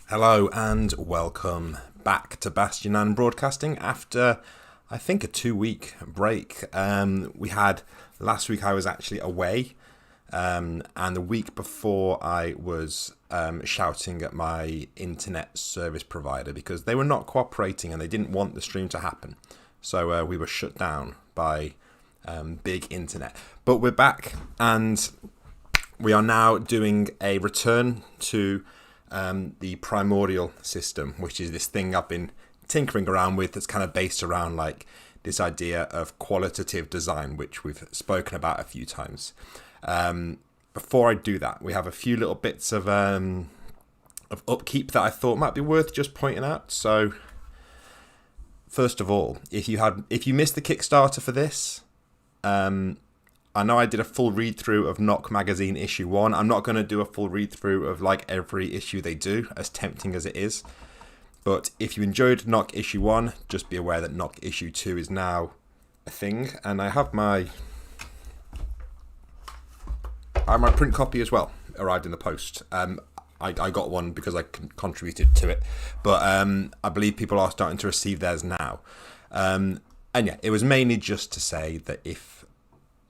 Hello and welcome back to Bastion and Broadcasting after, I think, a 2-week break. We had last week I was actually away, and the week before I was shouting at my internet service provider because they were not cooperating and they didn't want the stream to happen. So we were shut down by big internet. But we're back and we are now doing a return to the primordial system, which is this thing I've been tinkering around with that's kind of based around like this idea of qualitative design, which we've spoken about a few times. Before I do that, we have a few little bits of upkeep that I thought might be worth just pointing out. So first of all, if you missed the Kickstarter for this, I know I did a full read-through of Knock Magazine issue 1. I'm not going to do a full read-through of like every issue they do, as tempting as it is. But if you enjoyed Knock issue 1, just be aware that Knock issue 2 is now a thing. And I have my print copy as well, arrived in the post. I got one because I contributed to it. But I believe people are starting to receive theirs now. And yeah, it was mainly just to say that if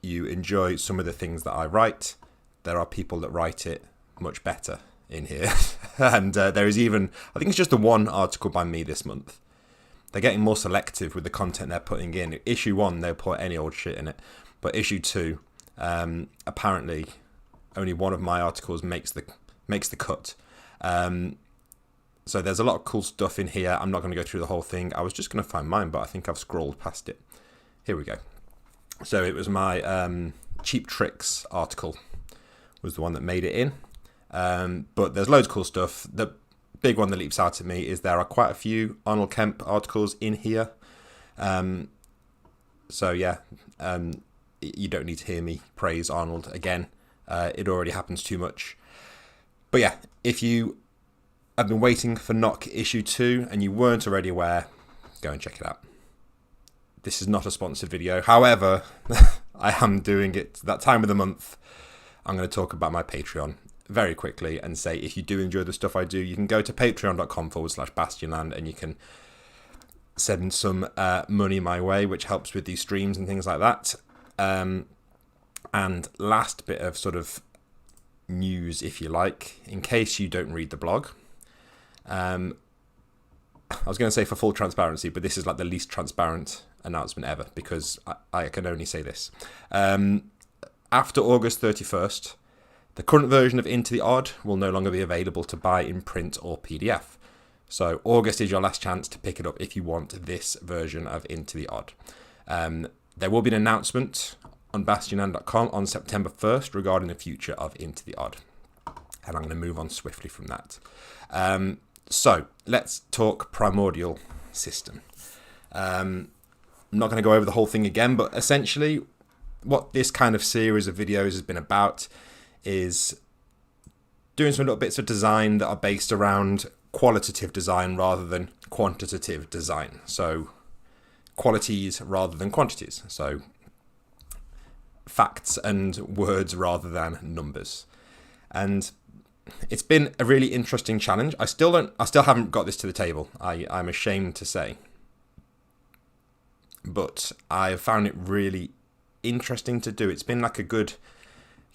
you enjoy some of the things that I write, there are people that write it much better in here. And there is even, I think it's just the one article by me this month. They're getting more selective with the content they're putting in. Issue 1, they'll put any old shit in it. But issue 2, apparently only one of my articles makes the cut. So there's a lot of cool stuff in here. I'm not going to go through the whole thing. I was just going to find mine, but I think I've scrolled past it. Here we go. So it was my Cheap Tricks article was the one that made it in. But there's loads of cool stuff. The big one that leaps out at me is there are quite a few Arnold Kemp articles in here. So yeah, you don't need to hear me praise Arnold again. It already happens too much. But yeah, if you have been waiting for Knock issue 2 and you weren't already aware, go and check it out. This is not a sponsored video. However, I am doing it that time of the month. I'm going to talk about my Patreon very quickly and say if you do enjoy the stuff I do, you can go to patreon.com/bastionland and you can send some money my way, which helps with these streams and things like that. And last bit of sort of news, if you like, in case you don't read the blog. I was going to say for full transparency, but this is like the least transparent announcement ever because I can only say this. After August 31st, the current version of Into the Odd will no longer be available to buy in print or PDF. So August is your last chance to pick it up if you want this version of Into the Odd. There will be an announcement on bastionland.com on September 1st regarding the future of Into the Odd. And I'm going to move on swiftly from that. So let's talk primordial system. I'm not going to go over the whole thing again, but essentially what this kind of series of videos has been about is doing some little bits of design that are based around qualitative design rather than quantitative design. So qualities rather than quantities. So facts and words rather than numbers. And it's been a really interesting challenge. I still haven't got this to the table. I'm ashamed to say. But I've found it really interesting to do. It's been like a good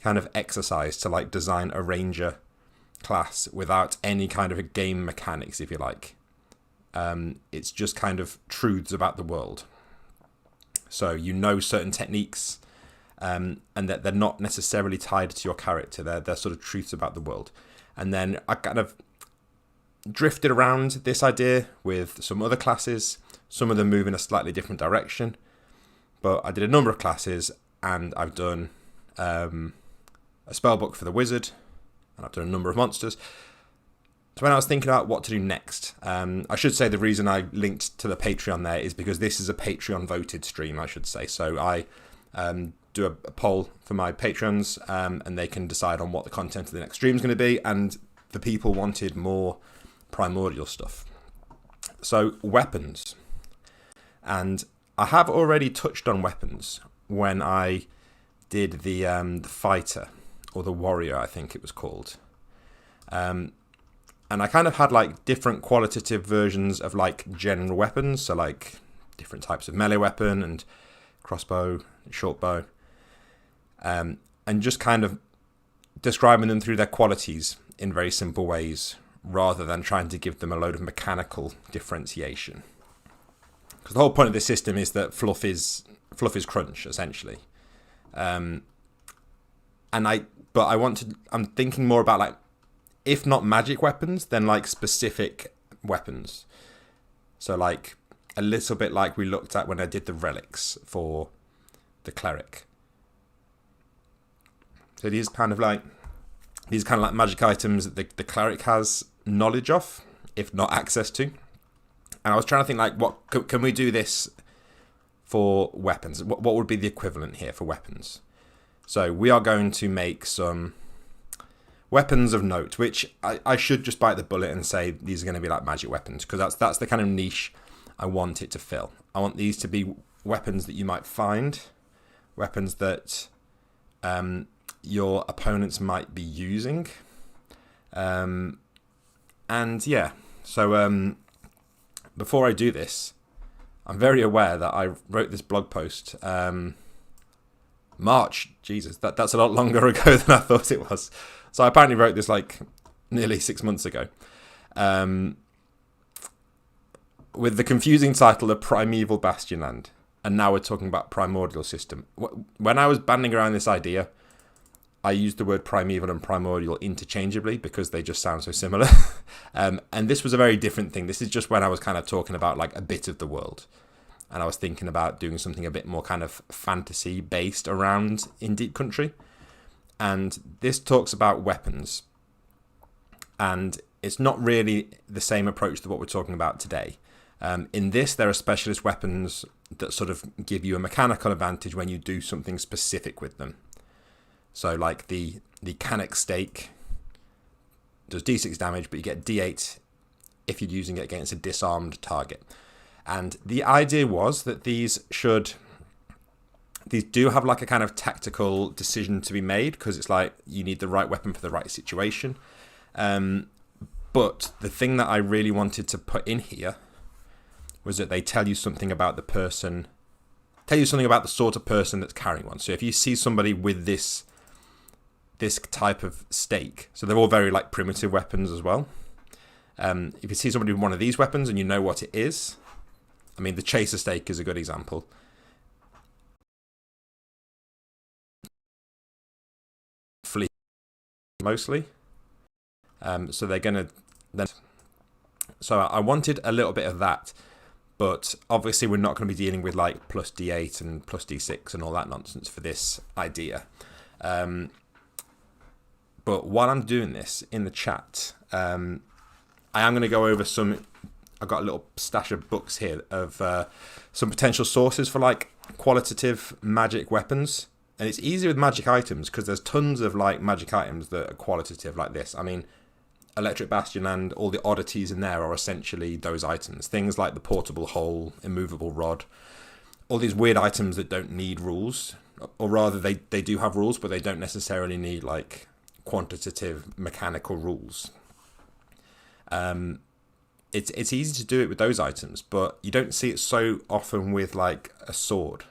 kind of exercise to like design a ranger class without any kind of a game mechanics, if you like. It's just kind of truths about the world. So you know certain techniques, and that they're not necessarily tied to your character. They're sort of truths about the world. And then I kind of drifted around this idea with some other classes. Some of them move in a slightly different direction. But I did a number of classes, and I've done a spellbook for the wizard, and I've done a number of monsters. So when I was thinking about what to do next, I should say the reason I linked to the Patreon there is because this is a Patreon voted stream, I should say. So I do a poll for my patrons, and they can decide on what the content of the next stream is going to be, and the people wanted more primordial stuff. So weapons. And I have already touched on weapons when I did the fighter, or the warrior, I think it was called. And I kind of had like different qualitative versions of like general weapons, so like different types of melee weapon and crossbow, short bow, and just kind of describing them through their qualities in very simple ways, rather than trying to give them a load of mechanical differentiation. Because the whole point of this system is that fluff is crunch, essentially. I'm thinking more about like, if not magic weapons, then like specific weapons. So like a little bit like we looked at when I did the relics for the cleric. So these kind of like magic items that the cleric has knowledge of, if not access to. And I was trying to think like, what can we do this for weapons? What would be the equivalent here for weapons? So we are going to make some weapons of note, which I should just bite the bullet and say these are going to be like magic weapons, because that's the kind of niche I want it to fill. I want these to be weapons that you might find, weapons that your opponents might be using. And yeah, so before I do this, I'm very aware that I wrote this blog post March. Jesus, that's a lot longer ago than I thought it was. So I apparently wrote this like nearly 6 months ago, with the confusing title of Primeval Bastionland, and now we're talking about Primordial System. When I was banding around this idea, I used the word primeval and primordial interchangeably because they just sound so similar. And this was a very different thing. This is just when I was kind of talking about like a bit of the world. And I was thinking about doing something a bit more kind of fantasy based around in Deep Country. And this talks about weapons. And it's not really the same approach to what we're talking about today. In this, there are specialist weapons that sort of give you a mechanical advantage when you do something specific with them. So like the Canuck Stake does d6 damage, but you get d8 if you're using it against a disarmed target. And the idea was that these do have like a kind of tactical decision to be made, because it's like you need the right weapon for the right situation. But the thing that I really wanted to put in here was that they tell you something about the person, tell you something about the sort of person that's carrying one. So if you see somebody with this type of stake, so they're all very like primitive weapons as well. If you see somebody with one of these weapons and you know what it is, I mean, the chaser stake is a good example. Flee mostly. So they're gonna then. So I wanted a little bit of that, but obviously we're not going to be dealing with like plus d8 and plus d6 and all that nonsense for this idea. But while I'm doing this in the chat, I am going to go over some. I've got a little stash of books here of some potential sources for like qualitative magic weapons. And it's easier with magic items because there's tons of like magic items that are qualitative like this. I mean, Electric Bastion and all the oddities in there are essentially those items. Things like the portable hole, immovable rod, all these weird items that don't need rules. Or rather, they do have rules, but they don't necessarily need like quantitative mechanical rules. It's easy to do it with those items, but you don't see it so often with like a sword.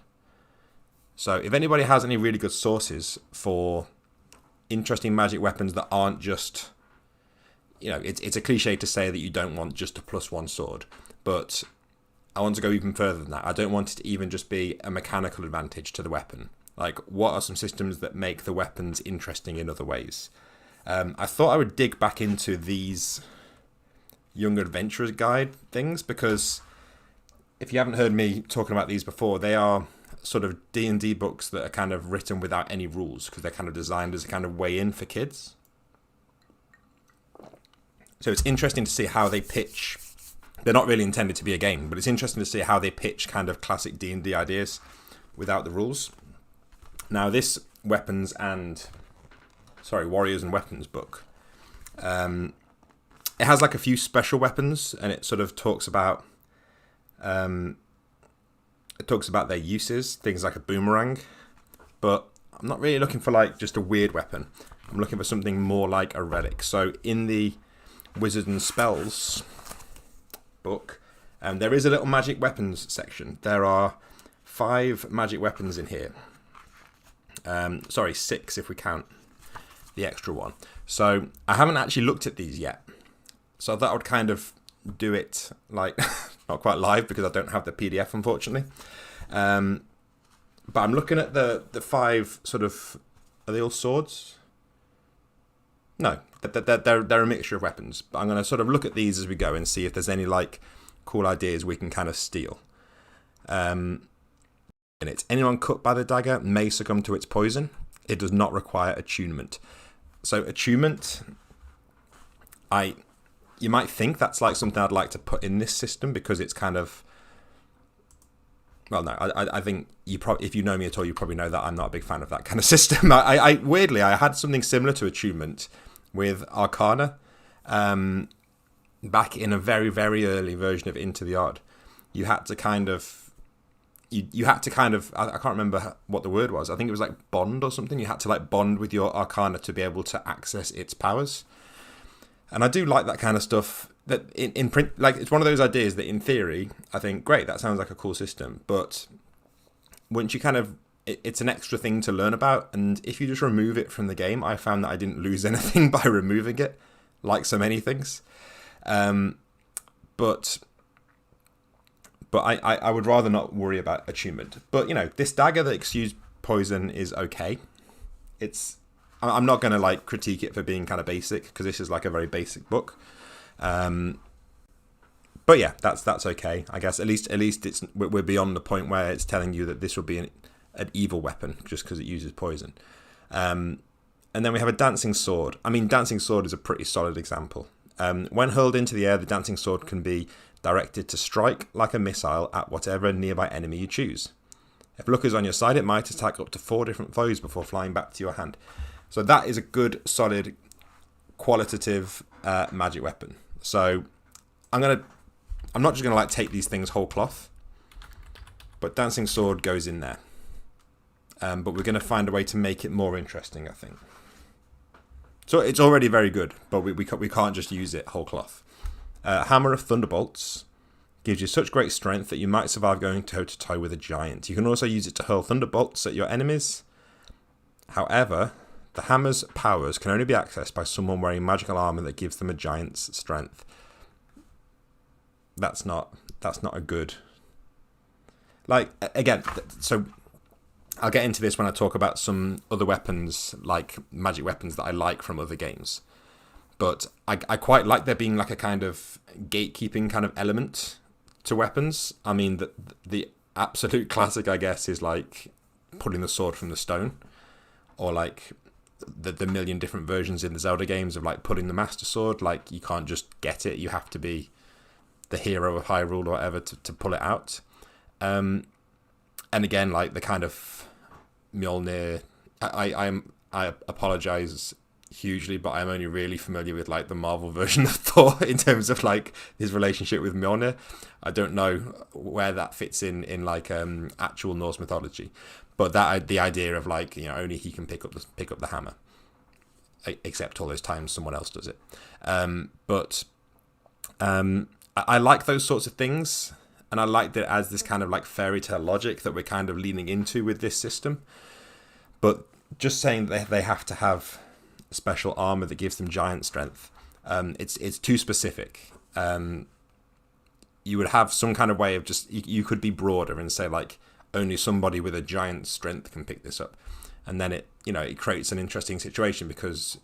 So if anybody has any really good sources for interesting magic weapons that aren't just, you know, it's a cliche to say that you don't want just a +1 sword, but I want to go even further than that. I don't want it to even just be a mechanical advantage to the weapon. Like, what are some systems that make the weapons interesting in other ways? I thought I would dig back into these Young Adventurers Guide things, because if you haven't heard me talking about these before, they are sort of D&D books that are kind of written without any rules, because they're kind of designed as a kind of way in for kids. So it's interesting to see how they pitch. They're not really intended to be a game, but it's interesting to see how they pitch kind of classic D&D ideas without the rules. Now, this Warriors and Weapons book, it has like a few special weapons, and it sort of talks about their uses, things like a boomerang. But I'm not really looking for like just a weird weapon. I'm looking for something more like a relic. So in the Wizards and Spells book, there is a little magic weapons section. There are 5 magic weapons in here. Sorry, 6 if we count the extra one. So I haven't actually looked at these yet. So I thought I would kind of do it like not quite live because I don't have the PDF, unfortunately. But I'm looking at the 5 sort of, are they all swords? No, they're a mixture of weapons. But I'm going to sort of look at these as we go and see if there's any like cool ideas we can kind of steal. In it, anyone cut by the dagger may succumb to its poison. It does not require attunement. So attunement, you might think that's like something I'd like to put in this system because it's kind of, well, no, I think if you know me at all, you probably know that I'm not a big fan of that kind of system. Weirdly, I had something similar to attunement with Arcana back in a very, very early version of Into the Odd. You had to kind of, you had to kind of, I can't remember what the word was. I think it was like bond or something. You had to like bond with your Arcana to be able to access its powers. And I do like that kind of stuff. That in print, like it's one of those ideas that in theory, I think, great, that sounds like a cool system. But once you kind of, it's an extra thing to learn about. And if you just remove it from the game, I found that I didn't lose anything by removing it, like so many things. But I would rather not worry about attunement. But, you know, this dagger that exudes poison is okay. I'm not going to like critique it for being kind of basic because this is like a very basic book. But yeah, that's okay. I guess at least we're beyond the point where it's telling you that this will be an evil weapon just because it uses poison. And then we have a dancing sword. I mean, dancing sword is a pretty solid example. When hurled into the air, the dancing sword can be directed to strike like a missile at whatever nearby enemy you choose. If luck is on your side, it might attack up to 4 different foes before flying back to your hand. So that is a good, solid, qualitative magic weapon. So I'm not just gonna like take these things whole cloth, but dancing sword goes in there. But we're gonna find a way to make it more interesting, I think. So it's already very good, but we can't just use it whole cloth. Hammer of Thunderbolts gives you such great strength that you might survive going toe to toe with a giant. You can also use it to hurl thunderbolts at your enemies. However, the hammer's powers can only be accessed by someone wearing magical armor that gives them a giant's strength. That's not a good... Like, again, so I'll get into this when I talk about some other weapons, like magic weapons that I like from other games. But I quite like there being like a kind of gatekeeping kind of element to weapons. I mean, the absolute classic, I guess, is like pulling the sword from the stone. Or like the million different versions in the Zelda games of like pulling the Master Sword. Like you can't just get it. You have to be the hero of Hyrule or whatever to pull it out. And again, like the kind of Mjolnir, I apologize hugely, but I'm only really familiar with like the Marvel version of Thor in terms of like his relationship with Mjolnir. I don't know where that fits in like actual Norse mythology, but the idea of like, you know, only he can pick up the hammer, except all those times someone else does it. I like those sorts of things. And I like that as this kind of like fairy tale logic that we're kind of leaning into with this system. But just saying that they have to have special armor that gives them giant strength, it's too specific. You would have some kind of way of just, you could be broader and say like only somebody with a giant strength can pick this up. And then it creates an interesting situation because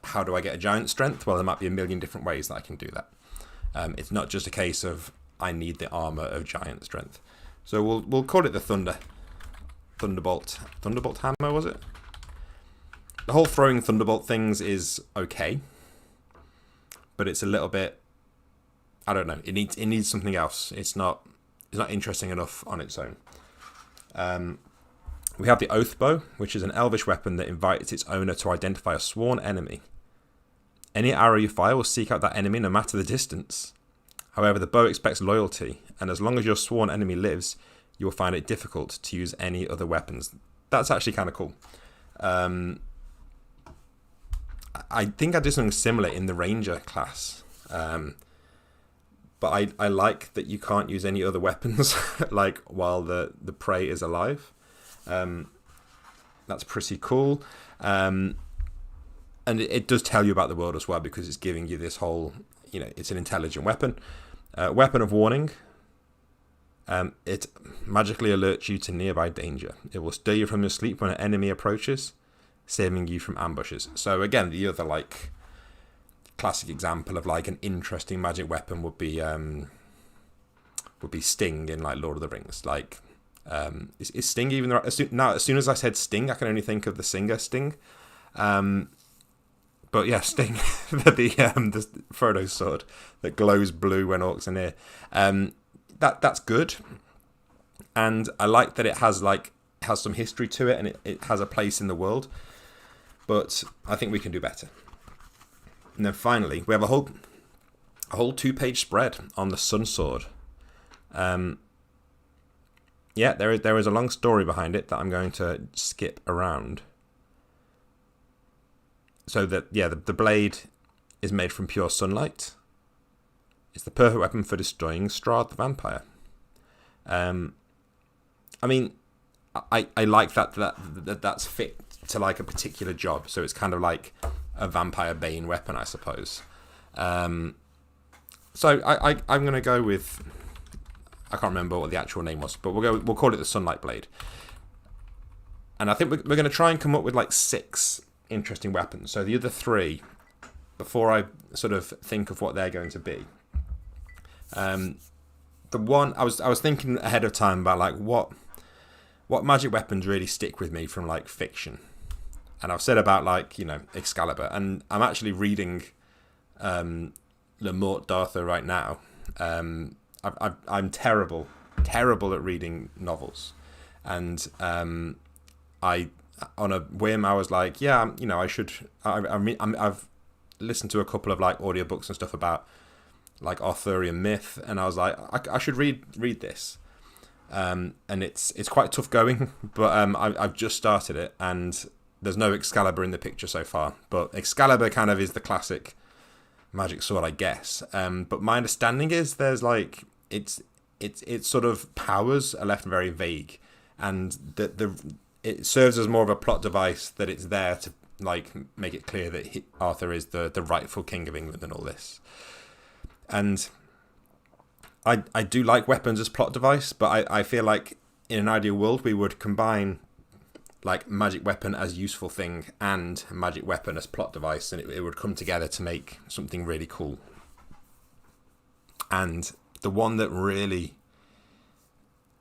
how do I get a giant strength? Well, there might be a million different ways that I can do that. It's not just a case of I need the armor of giant strength. So we'll call it the Thunderbolt hammer, was it? The whole throwing Thunderbolt things is okay, but it's a little bit, I don't know, it needs something else. It's not interesting enough on its own. We have the Oath Bow, which is an elvish weapon that invites its owner to identify a sworn enemy. Any arrow you fire will seek out that enemy no matter the distance. However, the bow expects loyalty, and as long as your sworn enemy lives, you will find it difficult to use any other weapons. That's actually kind of cool. I think I did something similar in the Ranger class. But I like that you can't use any other weapons like while the prey is alive. That's pretty cool. And it does tell you about the world as well, because it's giving you this whole, it's an intelligent weapon. Weapon of warning. It magically alerts you to nearby danger. It will stir you from your sleep when an enemy approaches, saving you from ambushes. So again, the other like classic example of like an interesting magic weapon would be Sting in like Lord of the Rings. Like, is Sting even the right? Now, as soon as I said Sting, I can only think of the singer Sting. But yeah, Sting, the Frodo's sword that glows blue when orcs are near. That's good, and I like that it has some history to it, and it has a place in the world. But I think we can do better. And then finally, we have a whole 2-page spread on the Sunsword. Yeah, there is a long story behind it that I'm going to skip around. So that the blade is made from pure sunlight. It's the perfect weapon for destroying Strahd the vampire. I mean, I like that's fit to like a particular job. So it's kind of like a vampire bane weapon, I suppose. So I'm gonna go with, I can't remember what the actual name was, but we'll call it the Sunlight Blade. And I think we're gonna try and come up with like 6 interesting weapons. So the other 3, before I sort of think of what they're going to be. The one I was thinking ahead of time about like what magic weapons really stick with me from like fiction, and I've said about like Excalibur, and I'm actually reading Le Mort d'Arthur right now. I'm terrible at reading novels, and I on a whim I was like, I should. I've listened to a couple of like audiobooks and stuff about like Arthurian myth, and I was like, I should read this, and it's quite tough going, but I've just started it, and there's no Excalibur in the picture so far, but Excalibur kind of is the classic magic sword, I guess. But my understanding is there's like it's sort of powers are left very vague, and it serves as more of a plot device that it's there to like make it clear that Arthur is the rightful king of England and all this. And I do like weapons as plot device, but I feel like in an ideal world we would combine like magic weapon as useful thing and magic weapon as plot device, and it would come together to make something really cool. And the one that really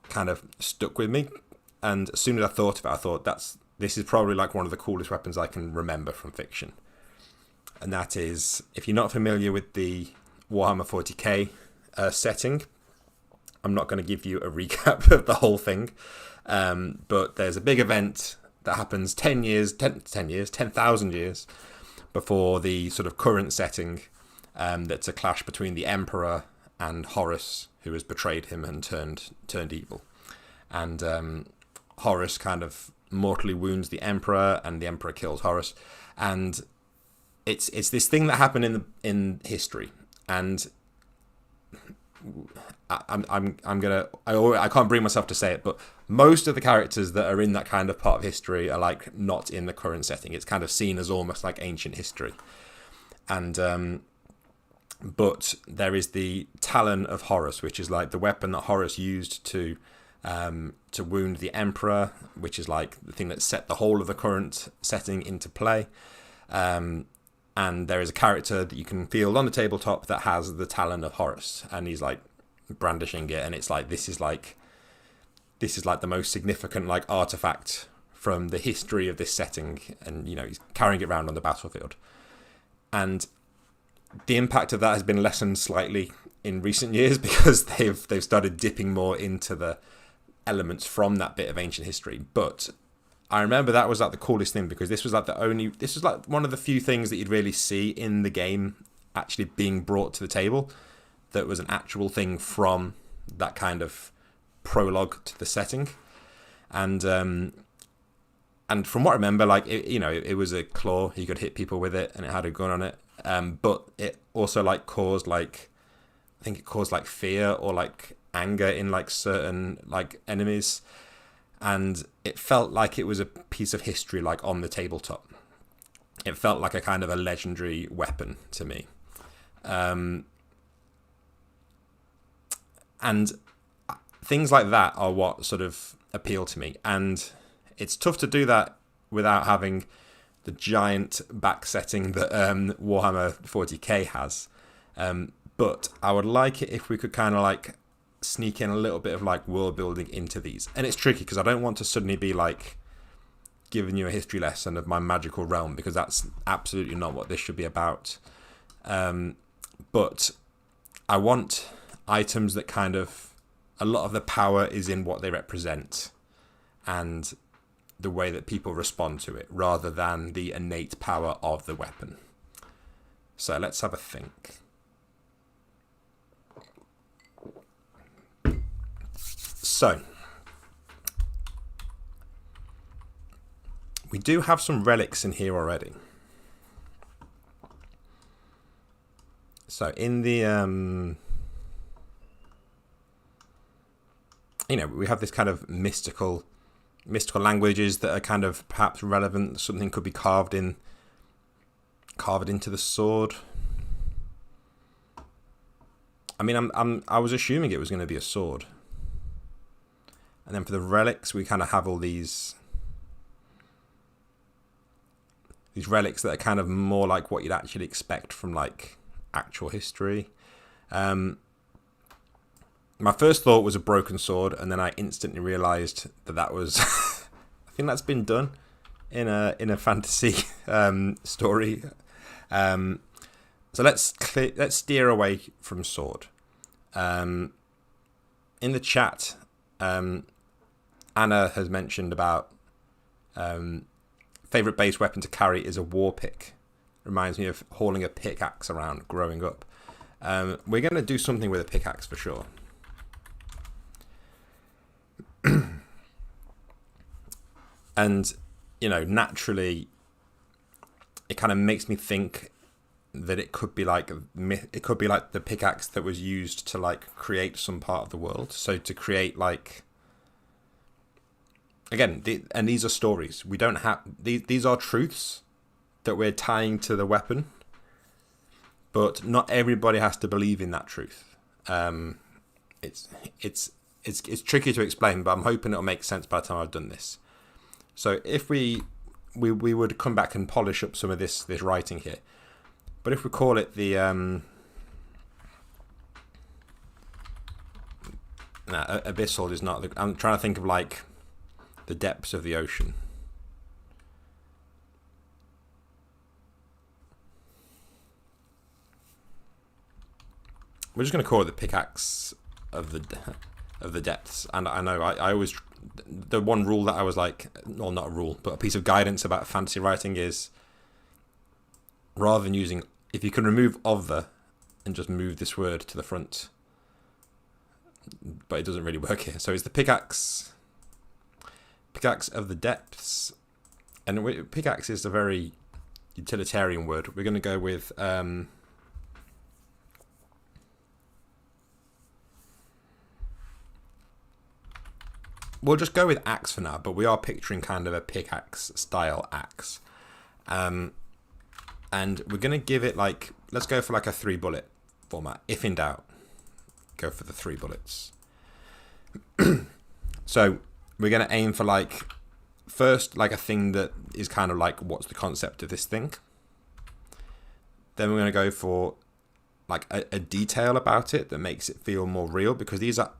kind of stuck with me, and as soon as I thought of it, I thought this is probably like one of the coolest weapons I can remember from fiction. And that is, if you're not familiar with the Warhammer 40k setting, I'm not going to give you a recap of the whole thing, but there's a big event that happens 10,000 years before the sort of current setting. That's a clash between the Emperor and Horus, who has betrayed him and turned evil. And Horus kind of mortally wounds the Emperor, and the Emperor kills Horus. And it's this thing that happened in history. And I can't bring myself to say it, but most of the characters that are in that kind of part of history are like not in the current setting. It's kind of seen as almost like ancient history. And but there is the Talon of Horus, which is like the weapon that Horus used to wound the Emperor, which is like the thing that set the whole of the current setting into play. And there is a character that you can field on the tabletop that has the Talon of Horus, and he's like brandishing it, and it's like this is like the most significant like artifact from the history of this setting, and he's carrying it around on the battlefield. And the impact of that has been lessened slightly in recent years because they've started dipping more into the elements from that bit of ancient history. But I remember that was like the coolest thing, because this was like one of the few things that you'd really see in the game actually being brought to the table that was an actual thing from that kind of prologue to the setting. And from what I remember, like it was a claw, you could hit people with it, and it had a gun on it. but it also like caused like, I think it caused like fear or like anger in like certain like enemies, and it felt like it was a piece of history like on the tabletop. It felt like a kind of a legendary weapon to me. And things like that are what sort of appeal to me. And it's tough to do that without having the giant back setting that Warhammer 40k has. But I would like it if we could kind of like sneak in a little bit of like world building into these. And it's tricky because I don't want to suddenly be like giving you a history lesson of my magical realm, because that's absolutely not what this should be about. But I want items that kind of, a lot of the power is in what they represent and the way that people respond to it, rather than the innate power of the weapon. So let's have a think. So we do have some relics in here already. So in the we have this kind of mystical languages that are kind of perhaps relevant. Something could be carved into the sword. I mean, I was assuming it was going to be a sword. And then for the relics, we kind of have all these relics that are kind of more like what you'd actually expect from like actual history. My first thought was a broken sword, and then I instantly realized that was I think that's been done in a fantasy story. So let's steer away from sword. In the chat, Anna has mentioned about favorite base weapon to carry is a war pick. Reminds me of hauling a pickaxe around growing up. We're going to do something with a pickaxe for sure. And naturally it kind of makes me think that it could be like the pickaxe that was used to like create some part of the world. So to create like, again, and these are stories. We don't have these are truths that we're tying to the weapon, but not everybody has to believe in that truth. It's tricky to explain, but I'm hoping it'll make sense by the time I've done this. So if we would come back and polish up some of this writing here, but if we call it the abyssal is not. I'm trying to think of like the depths of the ocean. We're just going to call it the pickaxe of the depths. And I know I always, the one rule that I was like, well, not a rule, but a piece of guidance about fantasy writing is, rather than using, if you can remove of the and just move this word to the front, but it doesn't really work here. So it's the pickaxe of the depths, and pickaxe is a very utilitarian word. We're going to go with we'll just go with axe for now, but we are picturing kind of a pickaxe style axe. And we're going to give it like, let's go for like a 3 bullet format. If in doubt, go for the 3 bullets. So we're going to aim for like, first, like a thing that is kind of like, what's the concept of this thing? Then we're going to go for like a detail about it that makes it feel more real, because these are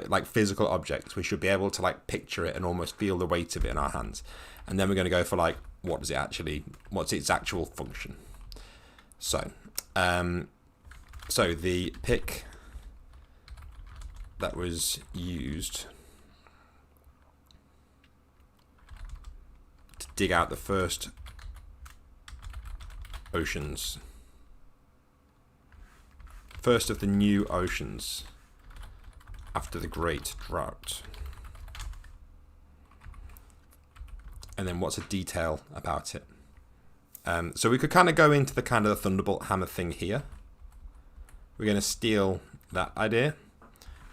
like physical objects. We should be able to like picture it and almost feel the weight of it in our hands. And then we're going to go for like, what's its actual function? So, so the pick that was used to dig out the first oceans, first of the new oceans after the Great Drought. And then what's a detail about it? So we could kind of go into the kind of the Thunderbolt Hammer thing here. We're going to steal that idea.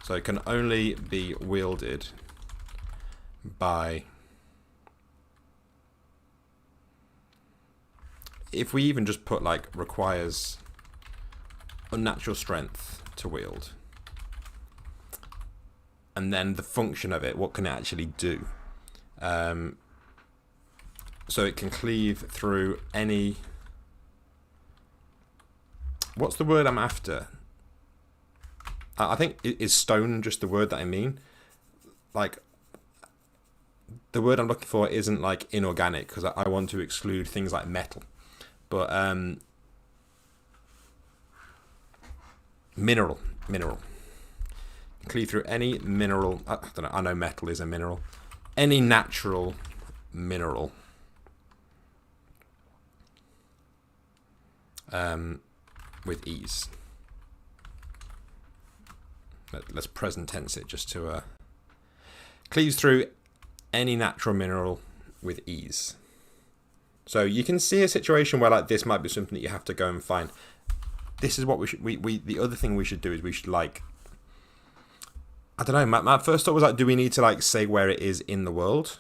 So it can only be wielded by... If we even just put like requires unnatural strength to wield, and then the function of it, what can it actually do? So it can cleave through any... What's the word I'm after? I think is stone just the word that I mean. Like, the word I'm looking for isn't like inorganic, because I want to exclude things like metal. But mineral. Cleave through any mineral. I don't know. I know metal is a mineral. Any natural mineral. With ease. Let's present tense it just to cleaves through any natural mineral with ease. So you can see a situation where like this might be something that you have to go and find. This is what we should. The other thing we should do is we should like. I don't know. My first thought was like, do we need to like say where it is in the world?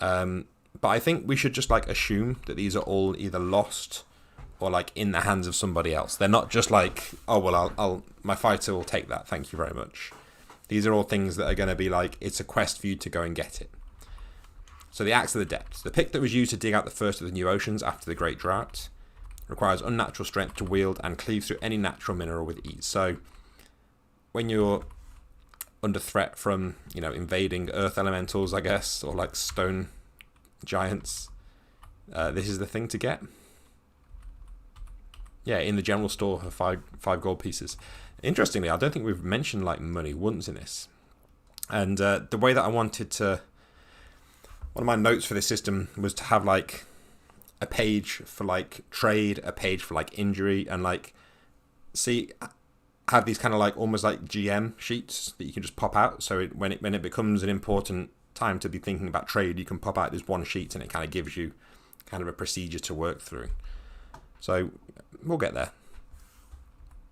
But I think we should just like assume that these are all either lost or like in the hands of somebody else. They're not just like, oh well, I'll my fighter will take that. Thank you very much. These are all things that are going to be like, it's a quest for you to go and get it. So the Axe of the Depths. The pick that was used to dig out the first of the new oceans after the Great Drought requires unnatural strength to wield and cleave through any natural mineral with ease. So when you're under threat from, you know, invading earth elementals, I guess, or like stone giants, this is the thing to get. Yeah, in the general store for five gold pieces. Interestingly, I don't think we've mentioned like money once in this. And the way that I wanted to... One of my notes for this system was to have like a page for like trade, a page for like injury, and like have these kind of like almost like GM sheets that you can just pop out. So when it becomes an important time to be thinking about trade, you can pop out this one sheet and it kind of gives you kind of a procedure to work through. So we'll get there.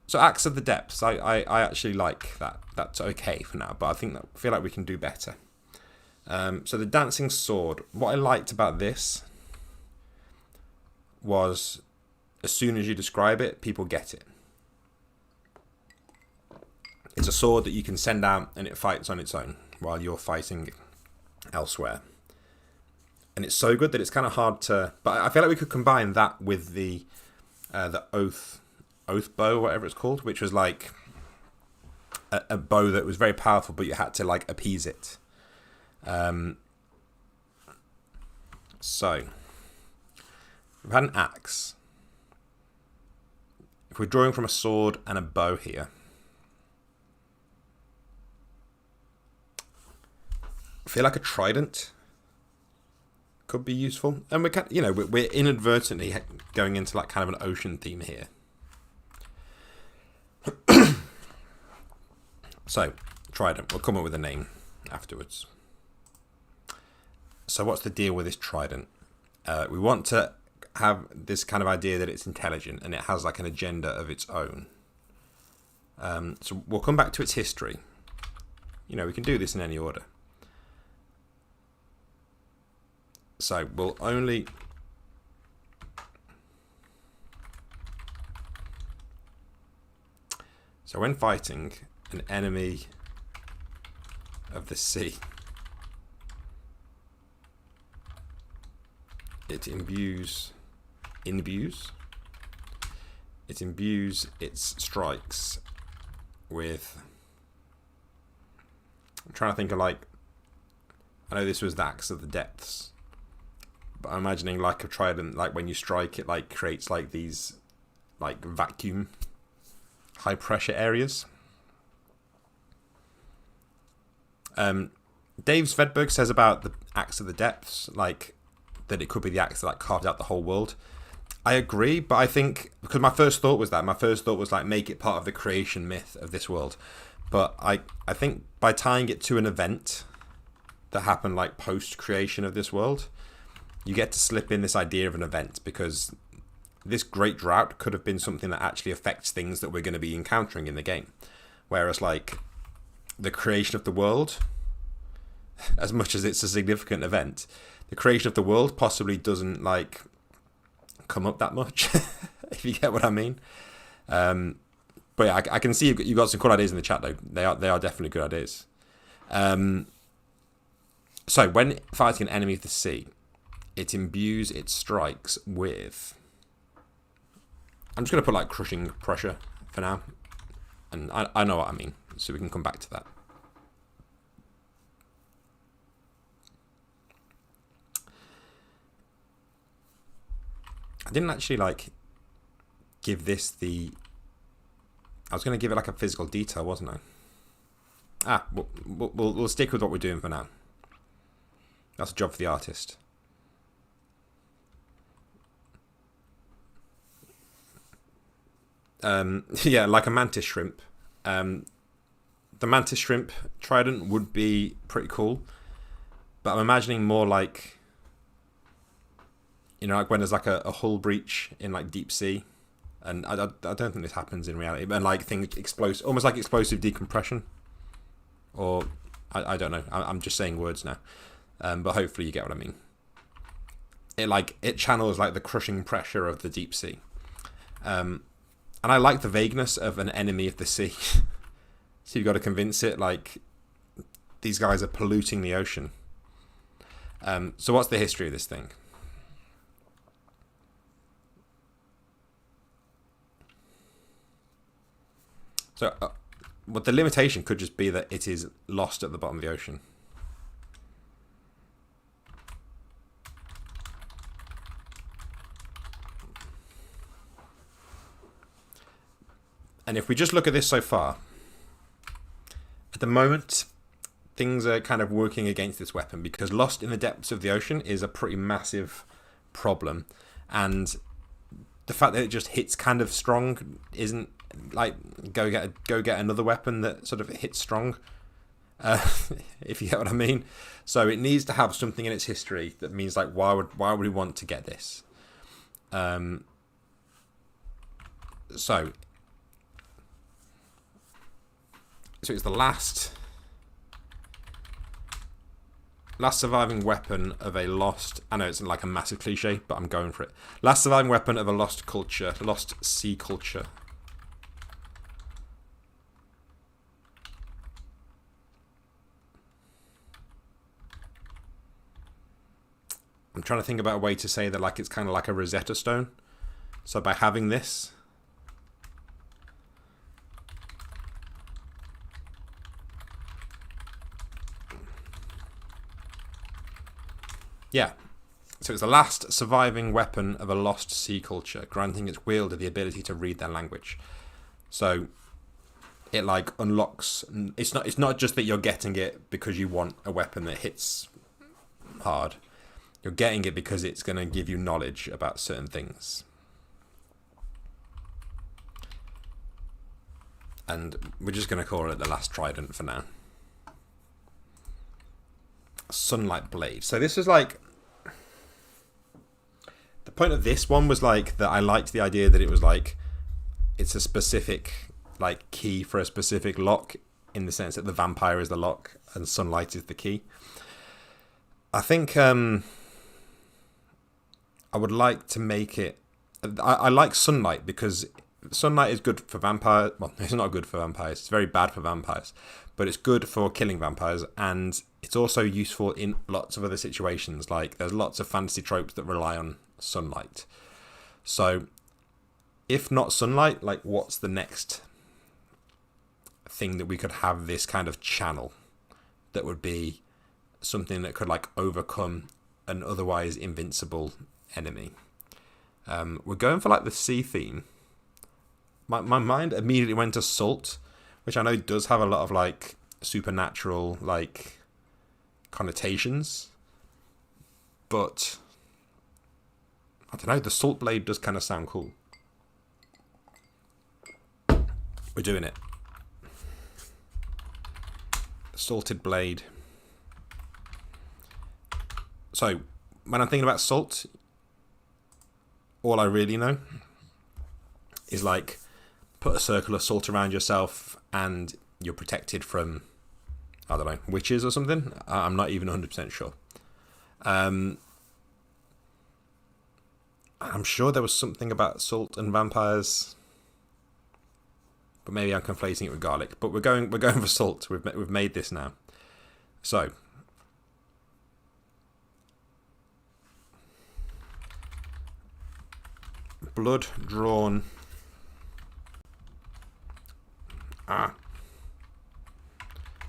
So Axe of the Depths, I actually like that. That's okay for now, but I feel like we can do better. So the Dancing Sword. What I liked about this was as soon as you describe it, people get it. It's a sword that you can send out and it fights on its own while you're fighting elsewhere. And it's so good that it's kind of hard to... But I feel like we could combine that with the Oath bow, whatever it's called, which was like a bow that was very powerful, but you had to like appease it. So we've had an axe. If we're drawing from a sword and a bow here, I feel like a trident could be useful, and we're inadvertently going into like kind of an ocean theme here. So trident, we'll come up with a name afterwards. So what's the deal with this trident? We want to have this kind of idea that it's intelligent and it has like an agenda of its own. So we'll come back to its history. We can do this in any order. So we'll only... So when fighting an enemy of the sea, it imbues its strikes with... I'm trying to think of like... I know this was the Axe of the Depths, but I'm imagining like a trident, like when you strike it, like creates like these like vacuum high pressure areas. Dave Svedberg says about the Axe of the Depths, like that it could be the axe that like carved out the whole world. I agree, but I think because my first thought was like make it part of the creation myth of this world. But I think by tying it to an event that happened like post creation of this world, you get to slip in this idea of an event, because this great drought could have been something that actually affects things that we're going to be encountering in the game. Whereas, like, the creation of the world, as much as it's a significant event, the creation of the world possibly doesn't, like, come up that much, if you get what I mean. But yeah, I can see you got some cool ideas in the chat, though. They are definitely good ideas. So, when fighting an enemy of the sea, it imbues its strikes with... I'm just going to put, like, crushing pressure for now. And I know what I mean, so we can come back to that. I didn't actually, like, give this the... I was going to give it, like, a physical detail, wasn't I? We'll stick with what we're doing for now. That's a job for the artist. Yeah, like a mantis shrimp. The mantis shrimp trident would be pretty cool, but I'm imagining more like, you know, like when there's like a hull breach in like deep sea, and I don't think this happens in reality, but like things explode, almost like explosive decompression, or I don't know. I'm just saying words now, but hopefully you get what I mean. It channels like the crushing pressure of the deep sea, and I like the vagueness of an enemy of the sea. So you've got to convince it like these guys are polluting the ocean. So what's the history of this thing? So, well, the limitation could just be that it is lost at the bottom of the ocean. And if we just look at this so far, at the moment, things are kind of working against this weapon, because lost in the depths of the ocean is a pretty massive problem. And the fact that it just hits kind of strong isn't like go get another weapon that sort of hits strong, if you get what I mean. So it needs to have something in its history that means like why would we want to get this? So it's the last surviving weapon of a lost... I know it's like a massive cliche, but I'm going for it. Last surviving weapon of a lost culture. Lost sea culture. I'm trying to think about a way to say that like it's kind of like a Rosetta Stone. So by having this... Yeah, so it's the last surviving weapon of a lost sea culture, granting its wielder the ability to read their language. So it like unlocks... It's not just that you're getting it because you want a weapon that hits hard. You're getting it because it's going to give you knowledge about certain things. And we're just going to call it the last Trident for now. Sunlight Blade. So this was like... The point of this one was like that I liked the idea that it was like... It's a specific like key for a specific lock, in the sense that the vampire is the lock and sunlight is the key. I think I would like to make it... I like sunlight because sunlight is good for vampires. Well, it's not good for vampires. It's very bad for vampires. But it's good for killing vampires, and it's also useful in lots of other situations. Like, there's lots of fantasy tropes that rely on sunlight. So, if not sunlight, like, what's the next thing that we could have this kind of channel that would be something that could, like, overcome an otherwise invincible enemy? We're going for, like, the sea theme. My mind immediately went to salt, which I know does have a lot of like supernatural like connotations, but I don't know, the salt blade does kind of sound cool. We're doing it. Salted blade. So when I'm thinking about salt, all I really know is like put a circle of salt around yourself and you're protected from, I don't know, witches or something. I'm not even 100% sure. I'm sure there was something about salt and vampires, but maybe I'm conflating it with garlic. But we're going for salt. We've made this now. So blood drawn.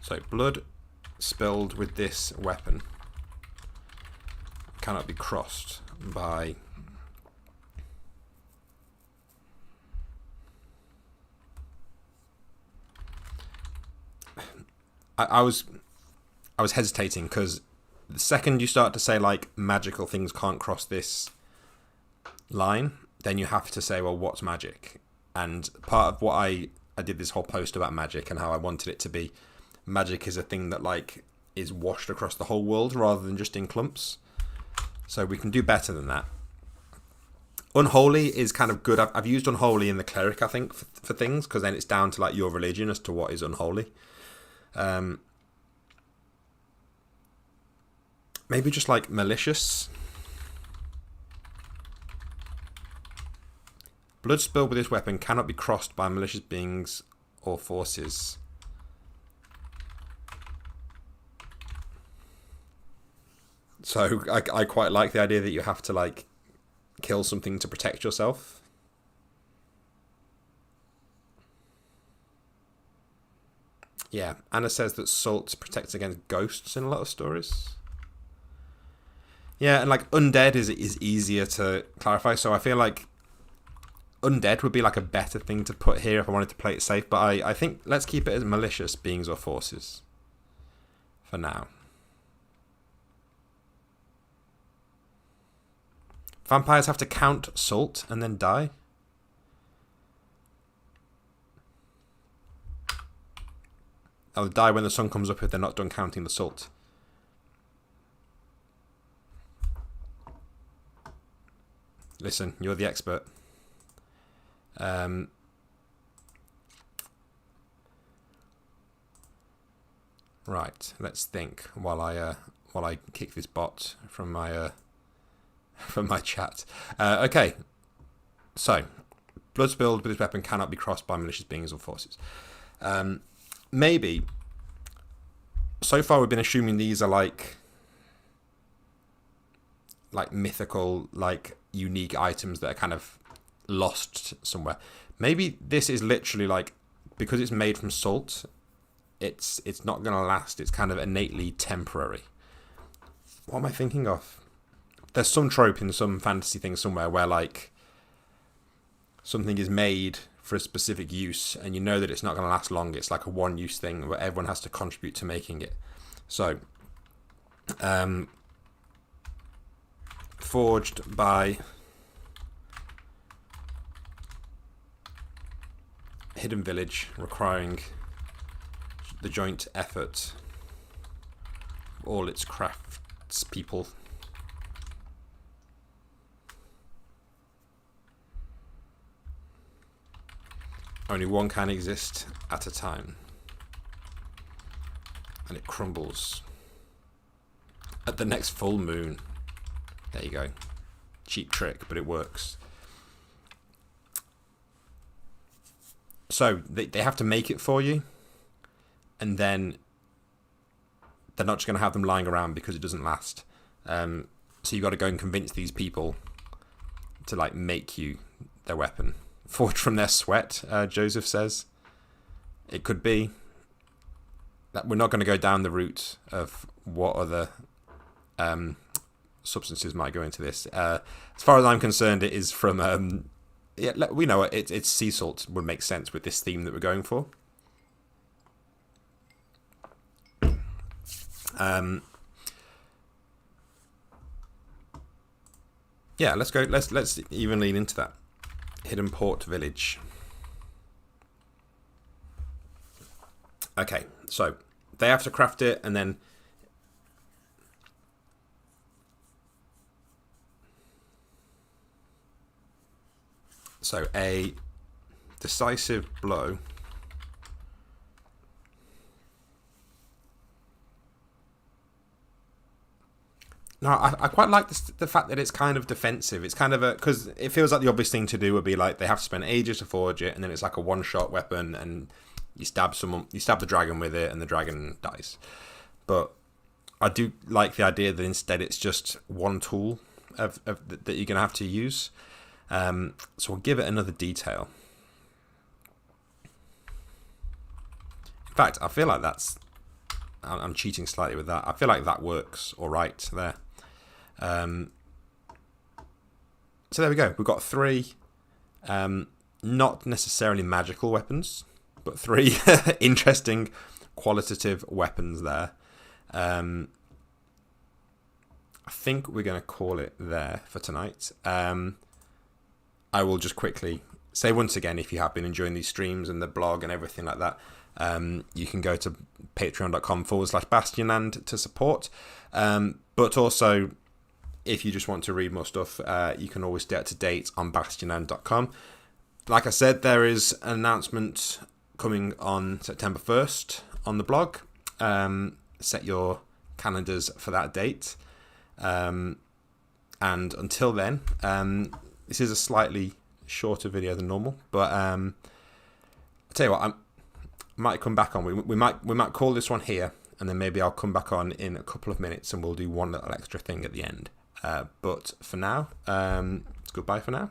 So blood spilled with this weapon cannot be crossed by I was hesitating because the second you start to say like magical things can't cross this line, then you have to say, well, what's magic? And part of what I did this whole post about magic and how I wanted it to be, magic is a thing that like is washed across the whole world rather than just in clumps. So we can do better than that. Unholy is kind of good. I've used unholy in the cleric, I think, for things, because then it's down to like your religion as to what is unholy. Maybe just like malicious. Blood spilled with this weapon cannot be crossed by malicious beings or forces. So I quite like the idea that you have to like kill something to protect yourself. Yeah, Anna says that salt protects against ghosts in a lot of stories. Yeah, and like undead is easier to clarify, so I feel like undead would be like a better thing to put here if I wanted to play it safe, but I think let's keep it as malicious beings or forces for now. Vampires have to count salt and then die? They'll die when the sun comes up if they're not done counting the salt. Listen, you're the expert. Right, let's think while I kick this bot from my chat. Okay, so blood spilled with this weapon cannot be crossed by malicious beings or forces. Maybe so far we've been assuming these are like mythical, like unique items that are kind of lost somewhere. Maybe this is literally like, because it's made from salt, it's not gonna last. It's kind of innately temporary. What am I thinking of? There's some trope in some fantasy thing somewhere where like something is made for a specific use and you know that it's not going to last long. It's like a one-use thing where everyone has to contribute to making it. So forged by hidden village, requiring the joint effort of all its crafts people. Only one can exist at a time. And it crumbles at the next full moon. There you go. Cheap trick, but it works. So they have to make it for you, and then they're not just going to have them lying around because it doesn't last. So you got to go and convince these people to like make you their weapon. Forged from their sweat, Joseph says. It could be. That we're not going to go down the route of what other substances might go into this. As far as I'm concerned, it is from... yeah, we know it's sea salt would make sense with this theme that we're going for. Yeah, let's go. Let's even lean into that. Hidden Port Village. Okay, so they have to craft it, and then So a Decisive Blow. No, I quite like the fact that it's kind of defensive. It's kind of because it feels like the obvious thing to do would be like they have to spend ages to forge it, and then it's like a one-shot weapon, and you stab the dragon with it, and the dragon dies. But I do like the idea that instead it's just one tool that you're going to have to use. So we'll give it another detail. In fact, I feel like I'm cheating slightly with that. I feel like that works all right there. So there we go. We've got 3 not necessarily magical weapons, but 3 interesting qualitative weapons there. I think we're going to call it there for tonight. I will just quickly say once again, if you have been enjoying these streams and the blog and everything like that, you can go to patreon.com/bastionland to support. But also, if you just want to read more stuff, you can always stay up to date on bastionland.com. Like I said, there is an announcement coming on September 1st on the blog. Set your calendars for that date. And until then, this is a slightly shorter video than normal, but I'll tell you what, I might come back on. We might call this one here, and then maybe I'll come back on in a couple of minutes and we'll do one little extra thing at the end. But for now, it's goodbye for now.